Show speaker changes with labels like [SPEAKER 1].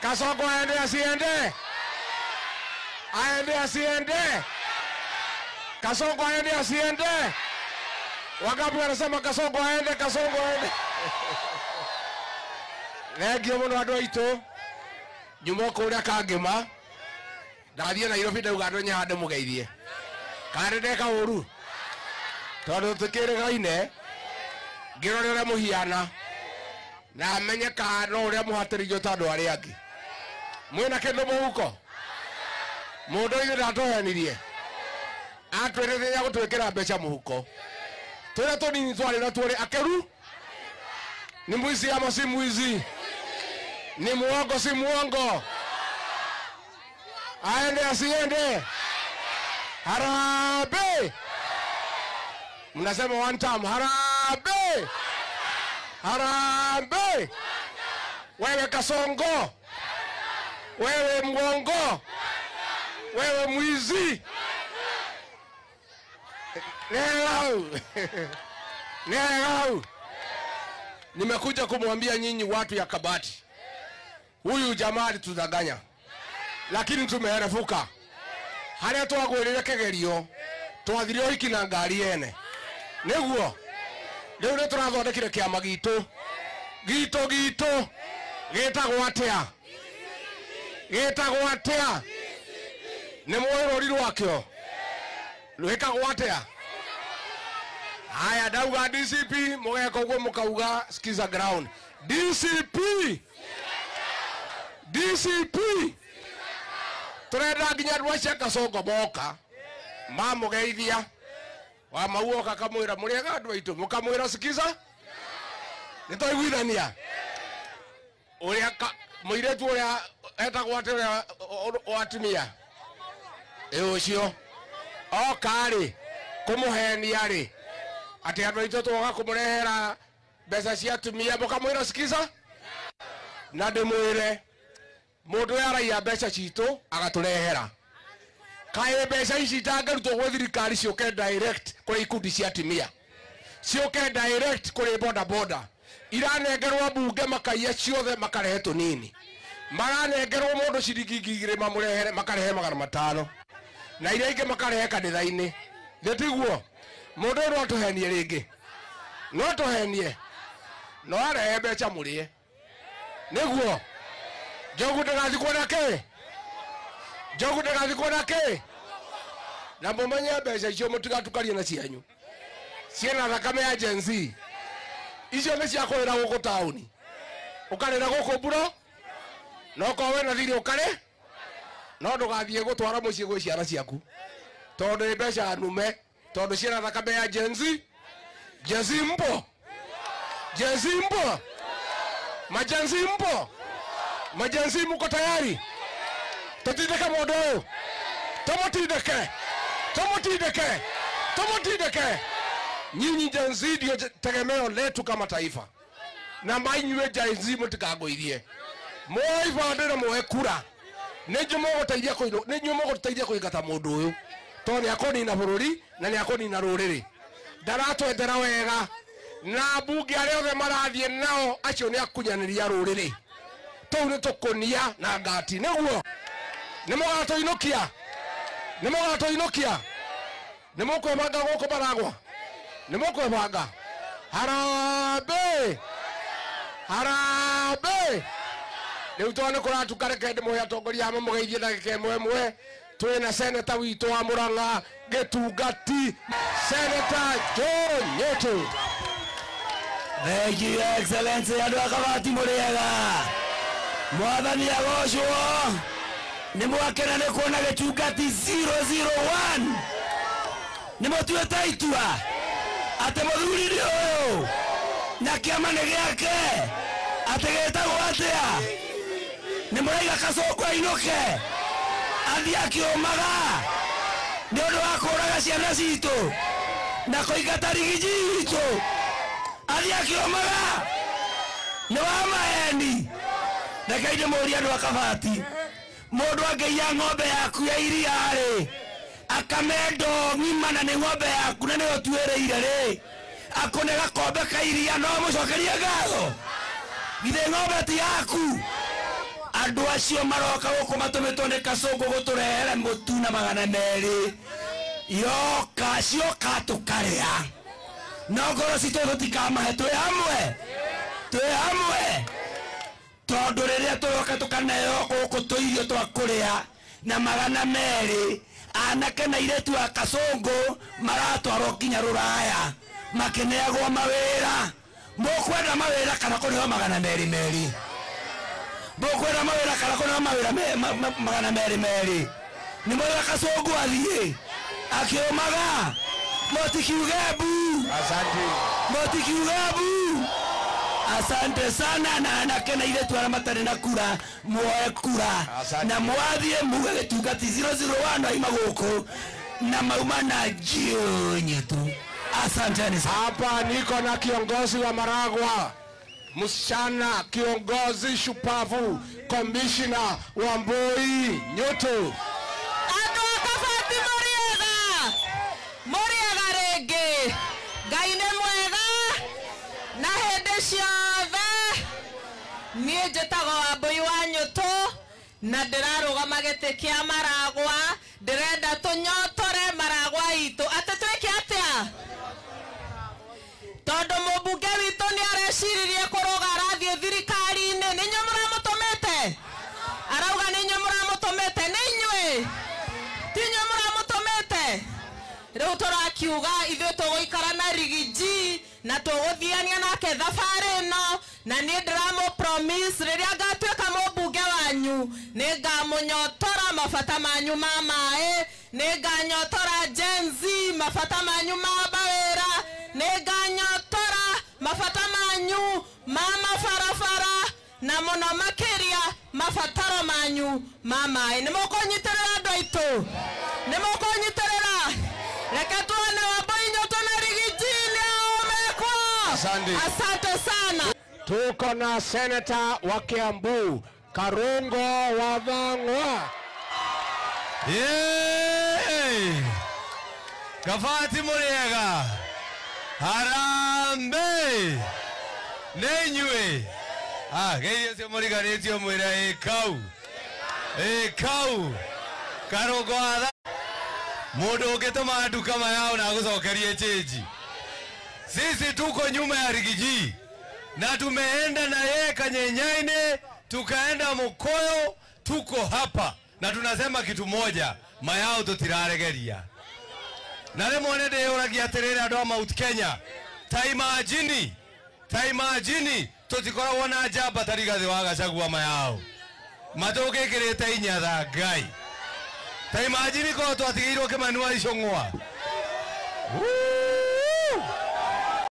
[SPEAKER 1] Kasongo aende asiende? Aende asiende? Kasongo aende asiende? Wangapi wanasema Kasongo aende, Kasongo aende? Legio muno andu aitu. Nyuma kuria kangima. Ndathie Nairobi ndauga andu nyahande mugeithie. Kare ndeka uru. Tondu tukirigaine. Ngirore uria muhiana. Na menye kana uria muhatiririo tandu ari angi. Mwina kindu muhuko. Mundu uyu ndatohanirie. Atwirire ya gutwikira mbeca muhuko. Turia tunini twari na twari akeru. Ni mwizi ama si mwizi? Ni muongo si muongo? Aende asiende? Harambee! Mnasema one time, harambee! Harambee! Wewe Kasongo! Wewe mwongo! Wewe mwizi! Leo! Nimekuja kumwambia nyinyi watu ya Kabati. Huyu jamaa alitudanganya. Lakini tumeherefuka. Haria twagwirire kigerio, twathirio hiki na ngari ene. Niguo. Riu ni turathondekire kiama gitu. Gitu gitagwo atia? Gitagwo atia? Ni mwirori rwakio. Rwikagwo atia? Haya ndauga DCP mugeka uguo mukauga skiza ground. DCP turenda nginya rwacia Kasongo moka mamugeithia wa mauoka kamwira muriega andu aitu mukamwira skiza nitoiguithania uria muiretu uria etagwo atia atimia ucio okari kumuhenia ri ati andu aitu twoga kumurehera mbeca cia atumia mukamwira skiza na ndimwire mundu yaraia mbeca citu agaturehera kae mbeca ici tangarutwo gwe thirikari cioke direct kuri ikundi cia atimia cioke direct kuri boda iranengerwo bunge makaiya ciothe makarehe tunini maranengerwo mundu ciringi 2,000 mamurehere makarehe 500 na iria ingi makarehe kanitha-ini ndetiguo mundu no tuhenie ringi no tuhenie no arehe mbeca murie niguo Jogu ndagathikwo nake? Jogu ndagathikwo nake? Na mumenye mbeca icio mutigatukarie na cianyu. Ciena thakame ya Gen Z. Icio ni cia kwira guku tauni. Ukarira guku buro? No ko we na thiri ukare? No ndugathie gutwara mucii gwi ciana ciaku. Tondu ni mbeca nume, tondu ciena thakame ya Gen Z. Gen Z mpo? Gen Z mpo? Ma Gen Z mpo? Majenzi muko tayari? Tutindeke mundu uyu. Tumutindeke. Nyinyi Gen Z ndio tegemeo letu kama taifa. Na mainywe Gen Z mutikagoirie. Moiva ndira moe kura. Nenjo mogoteithia kuigata mundu uyu. Toni akoni na bururi na ni akoni na ruriri. Ndaratwendera wega. Na bunge aria othe marathie nao acio ni akunyaniria ruriri. Tone tukonia na ngati niguo nimugatoinokia nimukwebanga guku baragwa nimukwebanga harambe riu tone kuratukareke ndimuhe atongoria amwe mugeithie ndagika imwe twina seneta witu wa Murang'a Gitungati Senator John Nyeto.
[SPEAKER 2] Thank you, Excellency. Andu akabati muriega mwathani agocwo ni mwakena ni kuona Gitungati 001 ni mutuete itua ati muthuri ni uyu na kiama ni giake ati gitagwo atia ni muraiga Kasongo ainuke athie akiumaga ni undu wa kuraga ciana citu na kuingata rigiji itu athie akiumaga ni wa maeni. Reke inde muria andu akabati mundu angeia ng'ombe yaku ya iria ri akamendo ng'imana ni ng'ombe yaku na ni otuereire ri akone gakombe ka iria no mucokerie ngatho githe ng'ombe ti yaku andu acio maroka guku matumitwo ni Kasongo guturehere mutu na 200 yoka cioka tukaria no ngoro citu tutikamahe twi hamwe tondu riria turoka tukaneo guku tuirio twakuria na 200 anake na iretu a Kasongo maratwarwo kinya Ruraya makineagwo mawira mukwenda mawira kana kuriho 200 mukwenda mawira kana kuriho mawira 200 ni mwira Kasongo athie akiomaga motikiugebu asante sana na anake na iretu ara matari na kura muoe kura na mwathie muge gitungati 001 aima guku na mauma na jionye tu. Asante sana.
[SPEAKER 1] Hapa niko na kiongozi wa Maragwa, msichana kiongozi shupavu, Commissioner Wambui Nyoto.
[SPEAKER 3] Ando akafati Muriega rege gaine mwega na hende ciothe nie njetaga Wambui wa Nyoto na ndĩrarũgama gĩtĩ kĩa Maragwa ndĩrenda tũnyotore Maragwa itũ atĩ twĩke atĩa tondu mũmbunge witũ nĩ arecirie kũrũga arathiĩ thirikari-inĩ nĩ inyuĩ mũramũtũmĩte arauga nĩ inyuĩ mũramũtũmĩte nĩ inyuĩ ti inyuĩ mũramũtũmĩte rĩu tũrakiuga ithuĩ tũgũikara na Rigiji na tũgũthiania nake thabarĩ ĩno na niĩ ndĩramũ-promise rĩrĩa ngatuĩka mũmbunge wanyu nĩ ngamũnyotora mabata manyu ma maĩ nĩ nganyotora Gen Z mabata manyu ma mawĩra nĩ nganyotora mabata manyu ma mabarabara na mũno makĩria mabataro manyu ma maĩ nĩ mũkũnyitĩrĩra andũ aitũ nĩ mũkũnyitĩrĩra reke tuone Wambui Nyoto na Rigiji nĩo mekwo. Asante sana.
[SPEAKER 1] Tuko na Senator wa Kiambu Karungo Wathang'wa.
[SPEAKER 4] Gavati Muriega Harambe Nenywe Geyo se Muriganetio Mwira Ekau Karungo Wathang'wa Mundu ukituma andu kama yao na gucokerie cheji. Sisi tuko nyuma ya Rigiji na tumeenda na yeye Kanyenyaine, tukaenda Mukoyo, tuko hapa na tunasema kitu moja, mayao tutiraregeria. Na lemo nende yoragia terere ado Mount Kenya. Taimagini tutikora wana jaba tariga de waga chagua mayao. Matoke kirete inyatha Ngai. Taimagini ko twatigirwo ke Manuel Icong'wa.